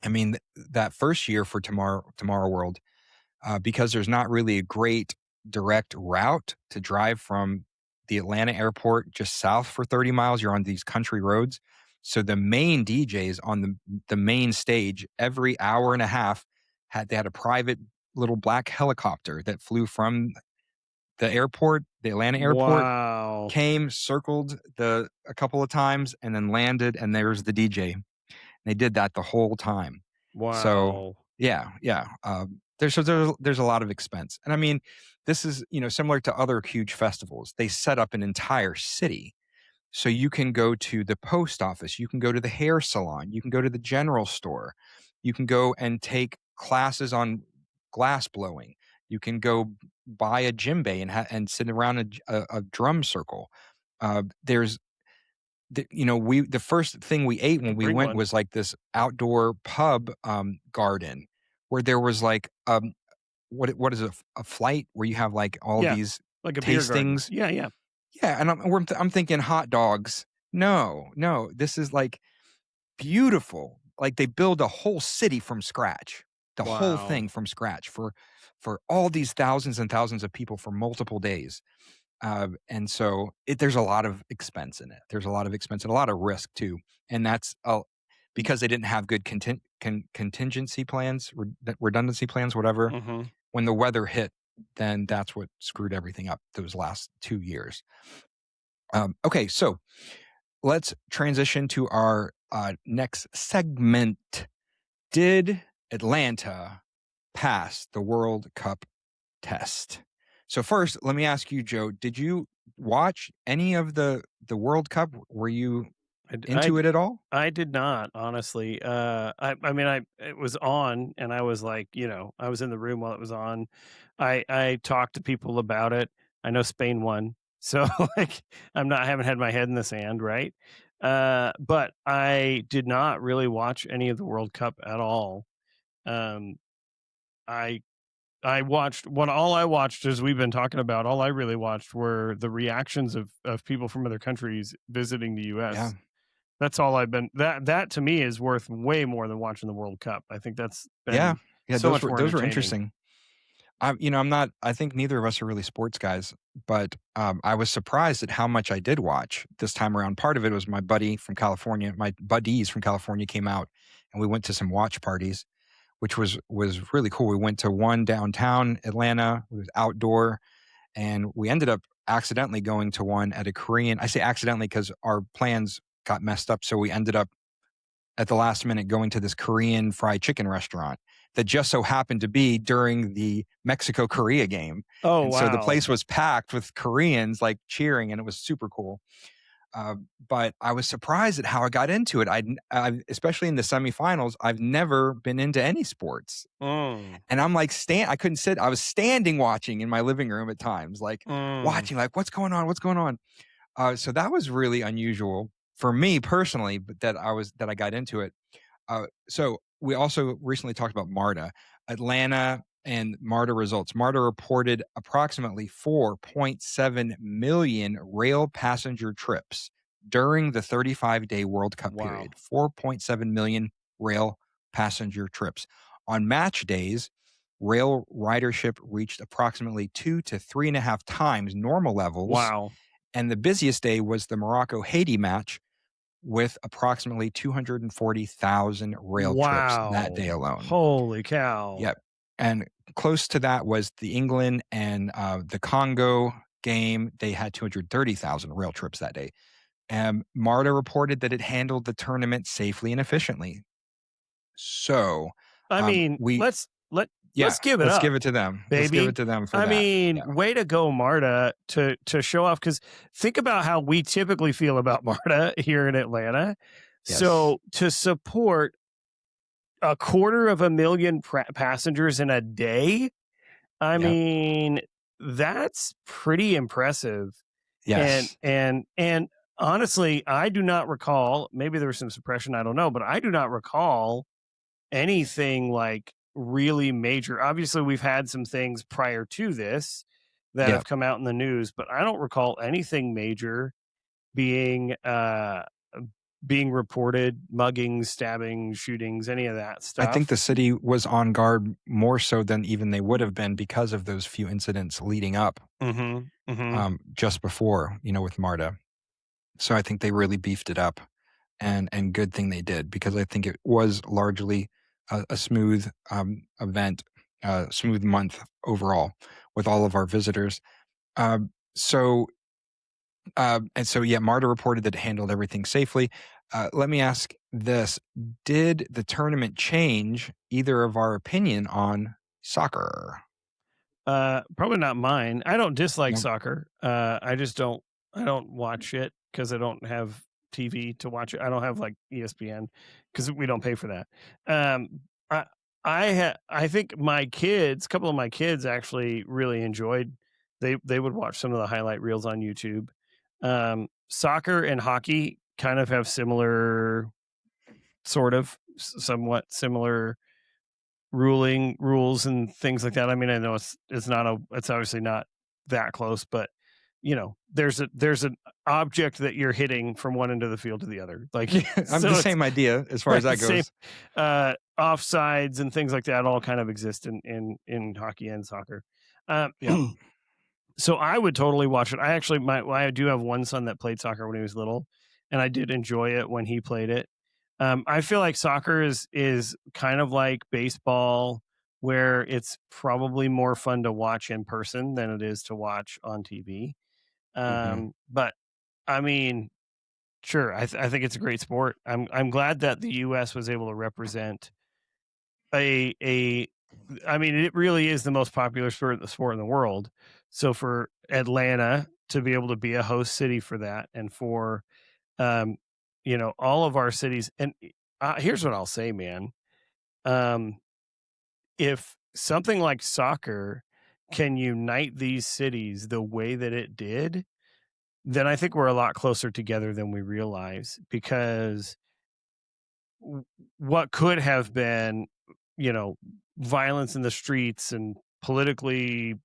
I mean, that first year for Tomorrow World, because there's not really a great direct route to drive from the Atlanta airport just south for 30 miles. You're on these country roads. So the main DJs on the main stage every hour and a half had a private little black helicopter that flew from the airport, the Atlanta airport, Wow. came, circled a couple of times, and then landed, and there's the DJ. They did that the whole time. So Wow. yeah, yeah. There's a lot of expense, and I mean, this is similar to other huge festivals. They set up an entire city, so you can go to the post office, you can go to the hair salon, you can go to the general store, you can go and take classes on glass blowing, you can go buy a djembe and sit around a drum circle. There's the first thing we ate when we Bring went one. was like this outdoor pub garden where there was like what is a flight where you have like all Yeah. these Like a beer garden. tastings. Yeah. Yeah. Yeah, and I'm thinking hot dogs. No, no, this is like beautiful. Like they build a whole city from scratch, the whole Wow. thing from scratch for all these thousands and thousands of people for multiple days. And so there's a lot of expense in it. There's a lot of expense and a lot of risk too. And that's because they didn't have good contingency plans, redundancy plans, whatever. Hmm. When the weather hit, then that's what screwed everything up those last 2 years. Okay, so let's transition to our next segment. Did Atlanta pass the World Cup test? So first, let me ask you, Joe, did you watch any of the World Cup? Were you into it at all? I did not, honestly. I mean, it was on, and I was like, I was in the room while it was on. I talked to people about it. I know Spain won, so like, I haven't had my head in the sand, right? But I did not really watch any of the World Cup at all. Um, I I watched all I watched, as we've been talking about. All I really watched were the reactions of people from other countries visiting the Yeah. U.S. That's all I've been. That to me is worth way more than watching the World Cup. I think that's Yeah. been Yeah, so much more those were entertaining. interesting. I'm not. I think neither of us are really sports guys, but I was surprised at how much I did watch this time around. Part of it was my buddies from California came out, and we went to some watch parties, which was really cool. We went to one downtown Atlanta. It was outdoor, and we ended up accidentally going to one at a Korean. I say accidentally because our plans got messed up, so we ended up at the last minute going to this Korean fried chicken restaurant that just so happened to be during the Mexico-Korea game. Oh And so the wow! place was packed with Koreans like cheering, and it was super cool. But I was surprised at how I got into it. I especially in the semifinals, I've never been into any sports. Mm, And I'm like, I couldn't sit. I was standing watching in my living room at times, like mm. watching, like, what's going on? What's going on? So that was really unusual for me personally, but that I got into it. So we also recently talked about MARTA, Atlanta, and MARTA results. MARTA reported approximately 4.7 million rail passenger trips during the 35-day World Cup Wow! period. 4.7 million rail passenger trips. On match days, rail ridership reached approximately 2 to 3.5 times normal levels, Wow! and the busiest day was the Morocco-Haiti match with approximately 240,000 rail trips that day Wow! alone. Holy cow! Yep. And close to that was the England and the Congo game. They had 230,000 rail trips that day. And MARTA reported that it handled the tournament safely and efficiently. So I mean, we, yeah, let's give it let's up, give it to them. Let's give it baby. to them for I that. mean, Yeah. way to go, MARTA, to show off. Because think about how we typically feel about MARTA here in Atlanta. Yes. So to support 250,000 passengers in a day, I Yep. mean, that's pretty impressive. And Yes. and honestly, I do not recall. Maybe there was some suppression. I don't know, but I do not recall anything like really major. Obviously, we've had some things prior to this that have Yep. come out in the news, but I don't recall anything major being being reported, muggings, stabbings, shootings, any of that I think the stuff. city was on guard more so than even they would have been because of those few incidents leading up Mhm. Mhm. just before, with MARTA. So I think they really beefed it up, and good thing they did, because I think it was largely a smooth event, smooth month overall with all of our visitors. Um, so yeah, MARTA reported that it handled everything safely. Let me ask this: did the tournament change either of our opinion on soccer? Probably not mine. I don't dislike No. soccer. I don't watch it because I don't have TV to watch it. I don't have like ESPN because we don't pay for that. Um, I I think my kids, a couple of my kids actually really enjoyed. They would watch some of the highlight reels on YouTube. Soccer and hockey kind of have similar, sort of, somewhat similar rules and things like that. I mean, I know it's obviously not that close, but there's an object that you're hitting from one end of the field to the other. Like, I'm so the it's same idea as far as right, that same. goes. Offsides and things like that all kind of exist in hockey and soccer. Um, Yeah. so I would totally watch it. I do have one son that played soccer when he was little, and I did enjoy it when he played it. I feel like soccer is kind of like baseball where it's probably more fun to watch in person than it is to watch on TV. Mhm. But I mean, sure, I think it's a great sport. I'm glad that the U.S. was able to represent a. I mean, it really is the most popular sport in the world. So for Atlanta to be able to be a host city for that, and for um, all of our cities, and here's what I'll say, man. Um, if something like soccer can unite these cities the way that it did, then I think we're a lot closer together than we realize, because what could have been, violence in the streets and politically,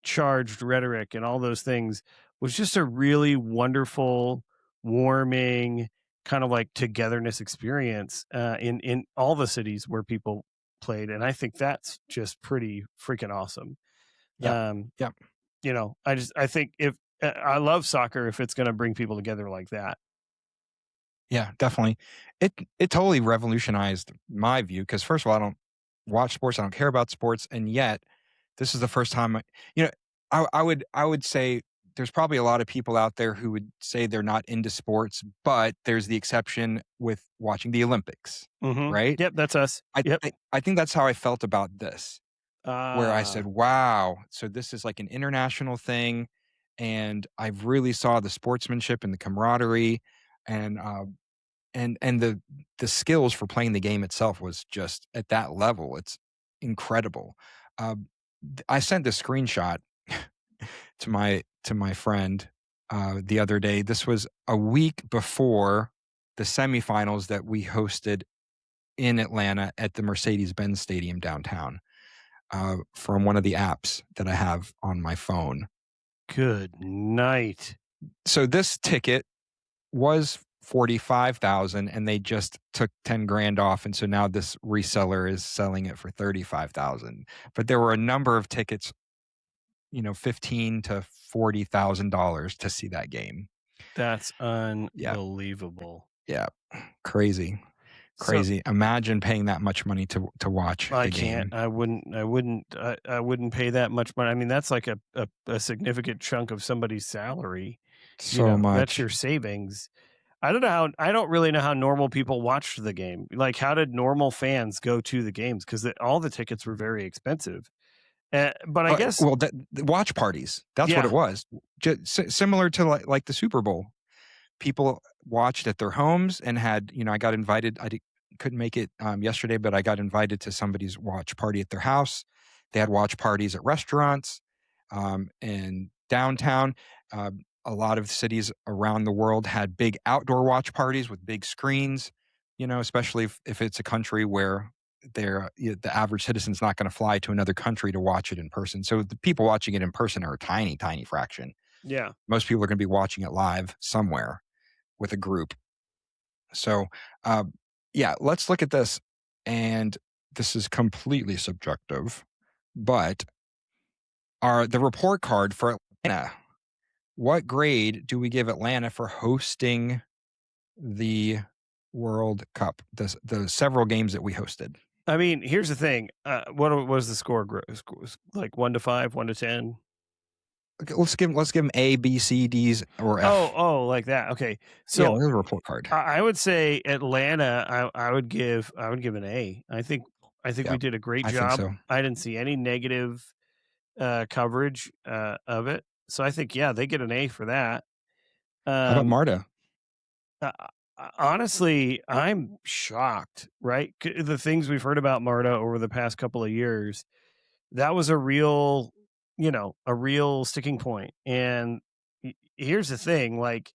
charged rhetoric and all those things was just a really wonderful, warming kind of like togetherness experience in all the cities where people played, and I think that's just pretty freaking awesome. Yep. Um, Yep. I think if I love soccer if it's going to bring people together like that. Yeah, definitely. It totally revolutionized my view because first of all, I don't watch sports, I don't care about sports, and yet this is the first time you know, I would say there's probably a lot of people out there who would say they're not into sports, but there's the exception with watching the Olympics, Mhm. right? Yep, that's us. I Yep. I, I think that's how I felt about this, where I said, Ah, "Wow, so this is like an international thing," and I really saw the sportsmanship and the camaraderie, and and the skills for playing the game itself was just at that level. It's incredible. I sent this screenshot to my friend the other day. This was a week before the semifinals that we hosted in Atlanta at the Mercedes-Benz Stadium downtown from one of the apps that I have on my phone. good night. So this ticket was 45,000 and they just took 10 grand off, and so now this reseller is selling it for 35,000. But there were a number of tickets, 15 to $40,000 to see that game. That's Yeah. unbelievable. Yeah. Crazy. So Crazy. Imagine paying that much money to watch I the can't. game. I wouldn't pay that much money. I mean, that's like a significant chunk of somebody's salary. So That's much. your savings. I don't really know how normal people watched the game. Like, how did normal fans go to the games? Because all the tickets were very expensive. But I guess, Well, the watch parties. That's what yeah, it was. Just similar to like the Super Bowl. People watched at their homes and had, I got invited. Couldn't make it yesterday, but I got invited to somebody's watch party at their house. They had watch parties at restaurants in downtown. A lot of cities around the world had big outdoor watch parties with big screens, especially if it's a country where the average citizen's not going to fly to another country to watch it in person. So the people watching it in person are a tiny, tiny fraction. yeah. Most people are going to be watching it live somewhere with a group. So, uh, yeah, let's look at this. And this is completely subjective, but the report card for Atlanta, what grade do we give Atlanta for hosting the World Cup, the several games that we hosted? I mean, here's the thing. What was the score? Like 1 to 5, 1 to 10. Okay, let's give them A, B, C, D's, or Oh, F. like that. Okay. Yeah, So there's a report card. I would say Atlanta. I would give an A. I think we Yep, did a great I think job. so. I didn't see any negative coverage of it. So I think, yeah, they get an A for that. How about Um, MARTA? uh, Honestly, I'm shocked. Right, the things we've heard about MARTA over the past couple of years, that was a real sticking point. And here's the thing, like,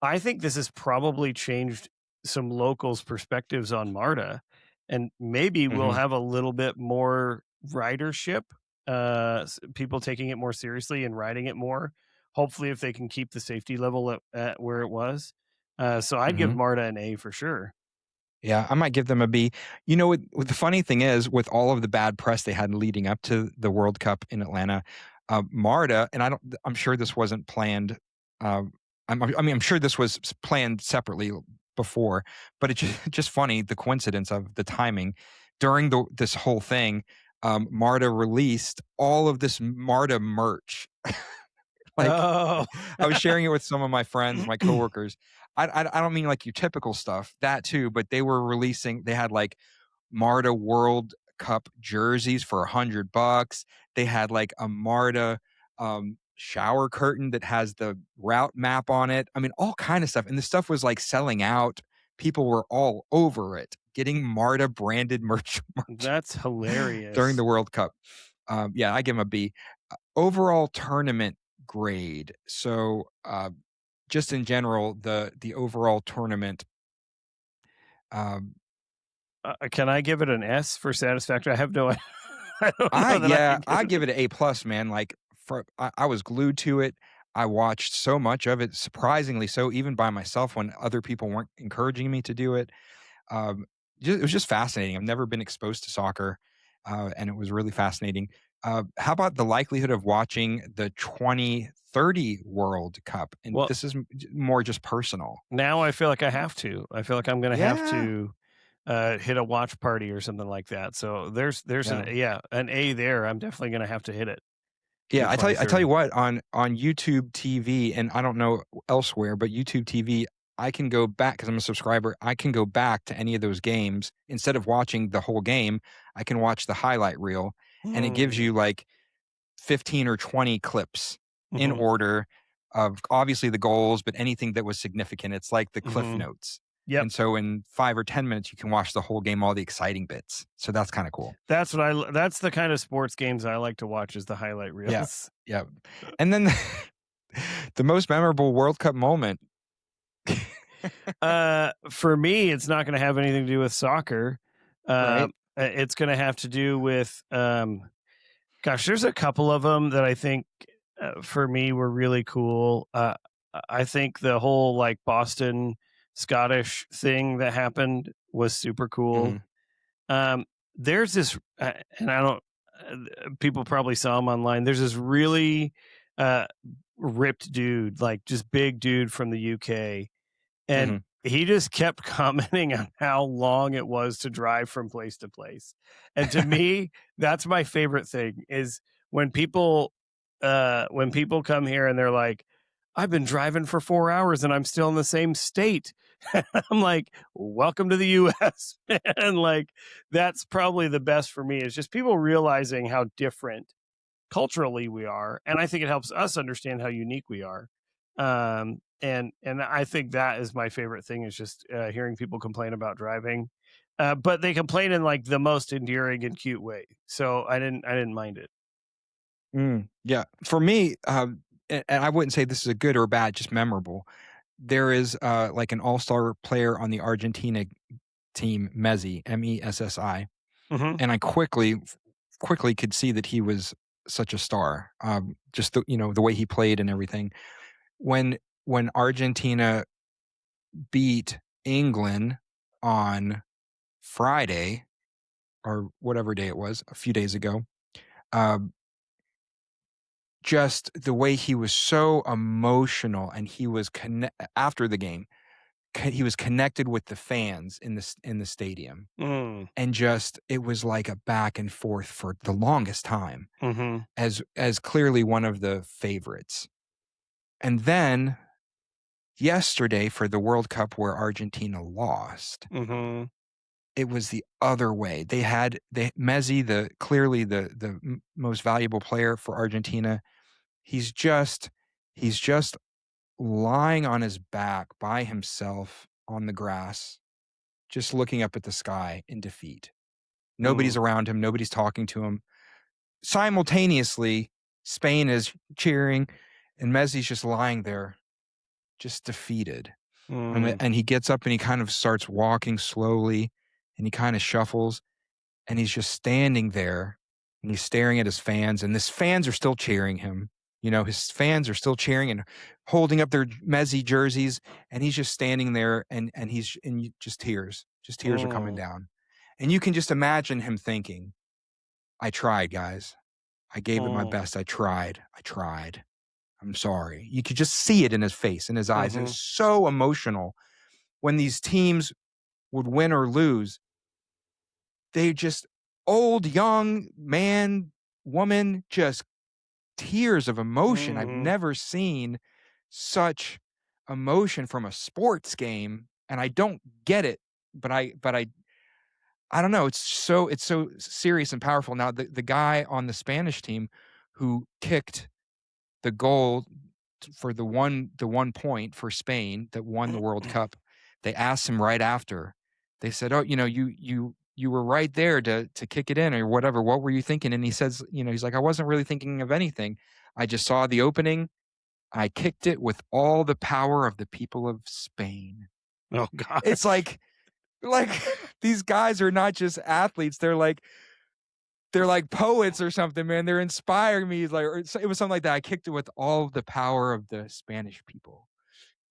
I think this has probably changed some locals' perspectives on MARTA, and maybe we'll Hmm. have a little bit more ridership, people taking it more seriously and riding it more. Hopefully, if they can keep the safety level at where it was. So I'd give Hmm. MARTA an A for sure. Yeah, I might give them a B. What the funny thing is, with all of the bad press they had leading up to the World Cup in Atlanta, MARTA, and I'm sure this wasn't planned. Uh, I'm sure this was planned separately before, but it's just, just funny the coincidence of the timing, during this whole thing, MARTA released all of this MARTA merch. Like, Oh. I was sharing it with some of my friends, my coworkers. I don't mean like your typical stuff, that too, but they were releasing. They had like MARTA World Cup jerseys for $100. They had like a MARTA shower curtain that has the route map on it. I mean, all kind of stuff. And the stuff was like selling out. People were all over it, getting MARTA branded merch That's hilarious. during the World Cup. Yeah, I give them a B. Overall tournament grade. So just in general, the overall tournament. Can I give it an S for satisfactory? I have no. I don't know that I can I give give it an A+, man. Like I was glued to it. I watched so much of it, surprisingly so, even by myself when other people weren't encouraging me to do it. It was just fascinating. I've never been exposed to soccer, and it was really fascinating. How about the likelihood of watching the 2030 World Cup? And Well, this is more just personal. now I feel like I have to. I feel like I'm going to have Yeah. to hit a watch party or something like that. So there's Yeah. an A there. I'm definitely going to have to hit it. Yeah, The I tell you 2030. what, on YouTube TV, and I don't know elsewhere, but YouTube TV, I can go back because I'm a subscriber. I can go back to any of those games instead of watching the whole game. I can watch the highlight reel, and it gives you like 15 or 20 clips in Mm-hmm. order of obviously the goals, but anything that was significant. It's like the cliff Mm-hmm. notes. Yep. And so in 5 or 10 minutes, you can watch the whole game, all the exciting bits. So that's kind of cool. That's what that's the kind of sports games I like to watch is the highlight reels. Yeah. And then the most memorable World Cup moment. For me, it's not going to have anything to do with soccer. Right. It's going to have to do with, gosh, there's a couple of them that I think for me were really cool. I think the whole like Boston Scottish thing that happened was super cool. There's this, and I don't, people probably saw him online. There's this really ripped dude, like just big dude from the UK. And he just kept commenting on how long it was to drive from place to place. And to me, that's my favorite thing is when people come here and they're like, I've been driving for 4 hours and I'm still in the same state. I'm like, welcome to the US. And like, that's probably the best for me is just people realizing how different culturally we are. And I think it helps us understand how unique we are. And I think that is my favorite thing is just hearing people complain about driving. But they complain in like the most endearing and cute way. So I didn't mind it. Yeah. For me, and I wouldn't say this is a good or bad, just memorable. There is like an all-star player on the Argentina team, Messi, Messi, and I quickly could see that he was such a star. Just the way he played and everything. When Argentina beat England on Friday or whatever day it was, a few days ago, just the way he was so emotional, and he was after the game, he was connected with the fans in the stadium, and just it was like a back and forth for the longest time, as clearly one of the favorites. And then yesterday for the World Cup where Argentina lost, it was the other way. They had Messi, clearly the most valuable player for Argentina. He's just lying on his back by himself on the grass, just looking up at the sky in defeat. Nobody's around him. Nobody's talking to him. Simultaneously, Spain is cheering, and Messi's just lying there, just defeated. And he gets up and he kind of starts walking slowly, and he kind of shuffles, and he's just standing there, and he's staring at his fans, and his fans are still cheering him. His fans are still cheering and holding up their Messi jerseys, and he's just standing there, and just tears are coming down, and you can just imagine him thinking, "I tried, guys. I gave it my best. I tried. I'm sorry." You could just see it in his face, in his eyes. It was so emotional when these teams would win or lose. they just old, young, man, woman, just tears of emotion. I've Mhm. never seen such emotion from a sports game, and I don't get it, but I don't know. It's so serious and powerful. Now, the guy on the Spanish team who kicked the goal for the one point for Spain that won the World Cup, they asked him right after. They said, "Oh, you were right there to kick it in or whatever. What were you thinking?" And he says, he's like, "I wasn't really thinking of anything. I just saw the opening. I kicked it with all the power of the people of Spain." Oh It's gosh. like these guys are not just athletes. They're like poets or something, man. They're inspiring me. It was something like that. I kicked it with all the power of the Spanish people.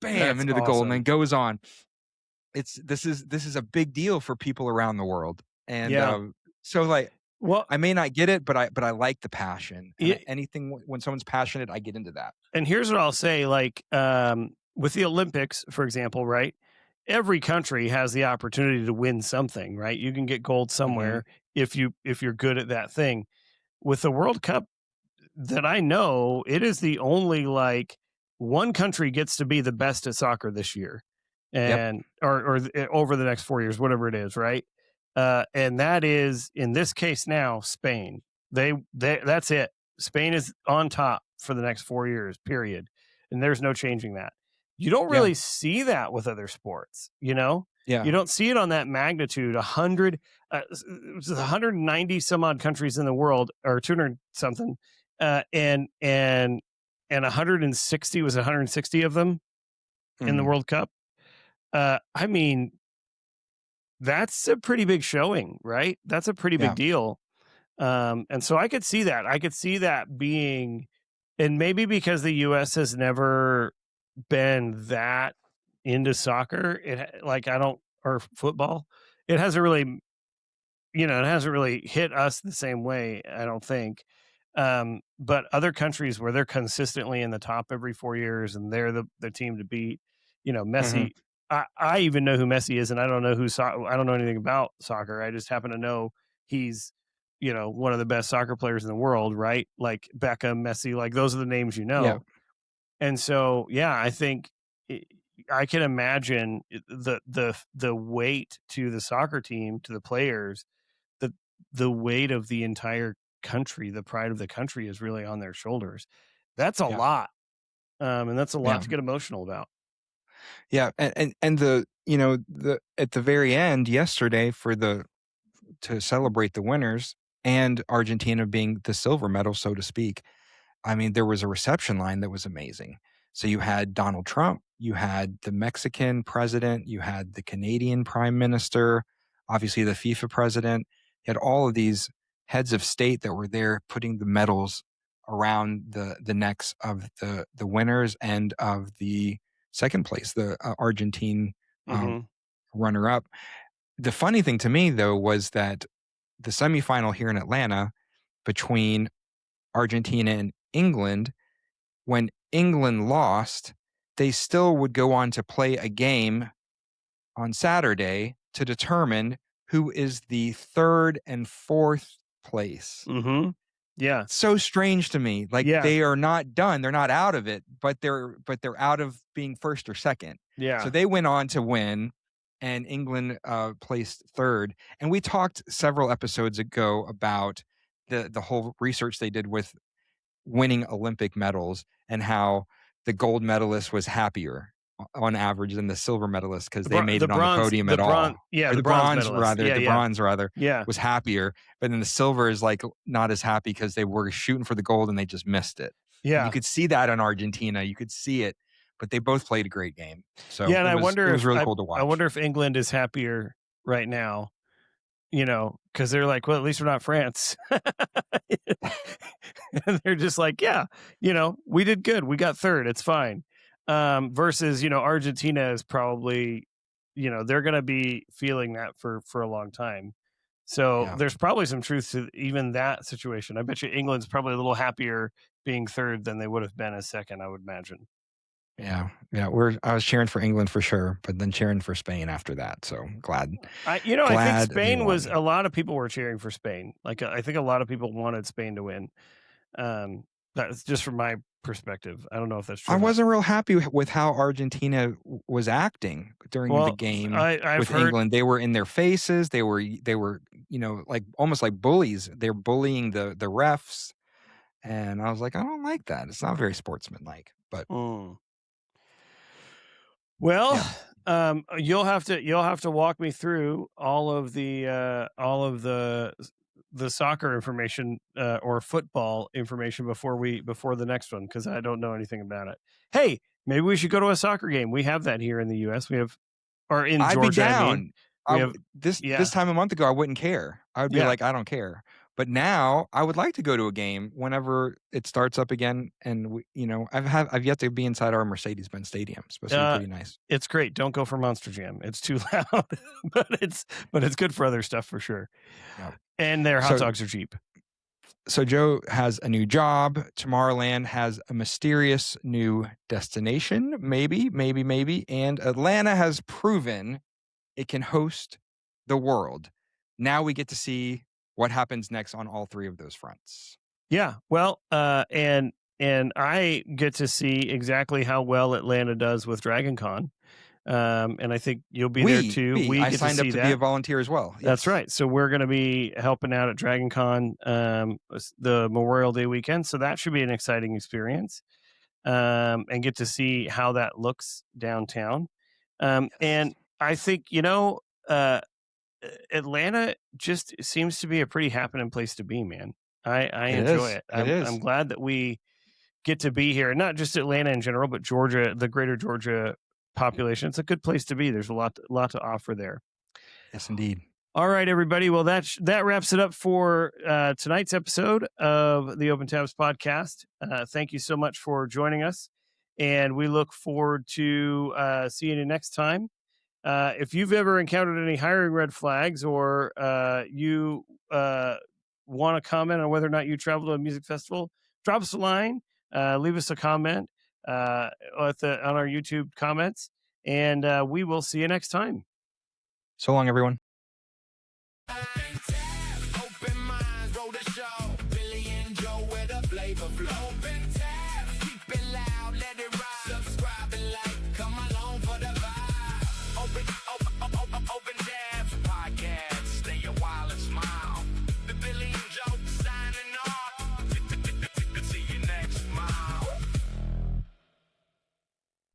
Bam, That's into the goal, and then awesome. goes on. This is a big deal for people around the world. And Yeah. so like Well, I may not get it, but I like the passion. And it, anything when someone's passionate, I get into that. and here's what I'll say, like, with the Olympics, for example, right? Every country has the opportunity to win something, right? You can get gold Mhm. somewhere if you're good at that thing. With the World Cup that I know, it is the only like one country gets to be the best at soccer this year, Yep. and over the next 4 years, whatever it is, right? And that is in this case now Spain. They that's it. Spain is on top for the next 4 years, period, and there's no changing that. You don't Yeah. really see that with other sports, you know. You Yeah. don't see it on that magnitude. 190 some odd countries in the world, or 200 something, and 160 was 160 of them in the Mhm. World Cup. I mean, that's a pretty big showing, right? That's a pretty big Yeah. deal. And so I could see that. I could see that being, and maybe because the U.S. has never been that into soccer, like I don't, or football, it hasn't really, it hasn't really hit us the same way, I don't think. But other countries where they're consistently in the top every 4 years and they're the team to beat, Mhm. Messi. I even know who Messi is, and I don't know I don't know anything about soccer. I just happen to know he's, one of the best soccer players in the world, right? Like Beckham, Messi, like those are the names you Yeah. know. And so, yeah, I think I I can imagine the weight to the soccer team, to the players, the the weight of the entire country, the pride of the country is really on their shoulders. That's a Yeah. lot, and that's a lot Yeah. to get emotional about. Yeah. And the at the very end yesterday to celebrate the winners and Argentina being the silver medal, so to speak. I mean, there was a reception line that was amazing. So you had Donald Trump, you had the Mexican president, you had the Canadian prime minister, obviously the FIFA president. You had all of these heads of state that were there putting the medals around the necks of the winners and of the second place, the Argentine uh, Mhm. runner up. The funny thing to me, though, was that the semifinal here in Atlanta between Argentina and England, when England lost, they still would go on to play a game on Saturday to determine who is the third and fourth place. Mhm. Yeah. So strange to me. Like Yeah. they are not done. They're not out of it, but they're out of being first or second. So Yeah. they went on to win, and England placed third. And we talked several episodes ago about the whole research they did with winning Olympic medals and how the gold medalist was happier on average than the silver medalist because they made The it on the bronze podium at all. yeah, Or the the bronze bronze medalist. rather, Yeah, the yeah. bronze rather Yeah. was happier, but then the silver is like not as happy because they were shooting for the gold and they just missed it. And you Yeah. could see that on Argentina. You could see it, but they both played a great game. So Yeah, and it was really cool to I watch. wonder if England is happier right now, because they're like, "Well, at least we're not France." And they're just like, "Yeah, we did good. We got third. It's fine." Versus, Argentina is probably, they're gonna be feeling that for a long time. So Yeah. there's probably some truth to even that situation. I bet you England's probably a little happier being third than they would have been as second, I would imagine. Yeah. I was cheering for England for sure, but then cheering for Spain after that. So glad. I think Glad they Spain was won. a lot of people were cheering for Spain. Like I think a lot of people wanted Spain to win. That's just from my perspective. I don't know if that's true. I or not. wasn't real happy with how Argentina was acting during the Well, game I've with heard England. They were in their faces. They were, like almost like bullies. They're bullying the refs, and I was like, I don't like that. It's not very sportsmanlike. But well, you'll have to walk me through all of the soccer information or football information before the next one, because I don't know anything about it. Hey, maybe we should go to a soccer game. We have that here in the U.S. We have, or in I'd Georgia. be down. I mean, we have this time a month ago, I wouldn't care. I would be like, I don't care. But now I would like to go to a game whenever it starts up again. And I've yet to be inside our Mercedes-Benz Stadium. It's supposed to be pretty nice. It's great. Don't go for Monster Jam. It's too loud, but it's good for other stuff for sure. Yeah. And their hot dogs are cheap. So Joe has a new job. Tomorrowland has a mysterious new destination. Maybe. And Atlanta has proven it can host the world. Now we get to see what happens next on all three of those fronts. Yeah. Well, and I get to see exactly how well Atlanta does with Dragon Con. And I think you'll be there too. I signed up to be a volunteer as well. Yes. That's right. So we're going to be helping out at Dragon Con the Memorial Day weekend. So that should be an exciting experience. And get to see how that looks downtown. And I think, Atlanta just seems to be a pretty happening place to be, man. I enjoy it. I'm glad that we get to be here, not just Atlanta in general, but Georgia, the greater Georgia population. It's a good place to be. There's a lot to offer there. Yes, indeed. All right, everybody. Well, that wraps it up for tonight's episode of the Open Tabs podcast. Thank you so much for joining us, and we look forward to seeing you next time. If you've ever encountered any hiring red flags, or you want to comment on whether or not you travel to a music festival, drop us a line, leave us a comment on our YouTube comments, and we will see you next time. So long, everyone. Open minds, roll the show. Billy and Joe with a flavor flow.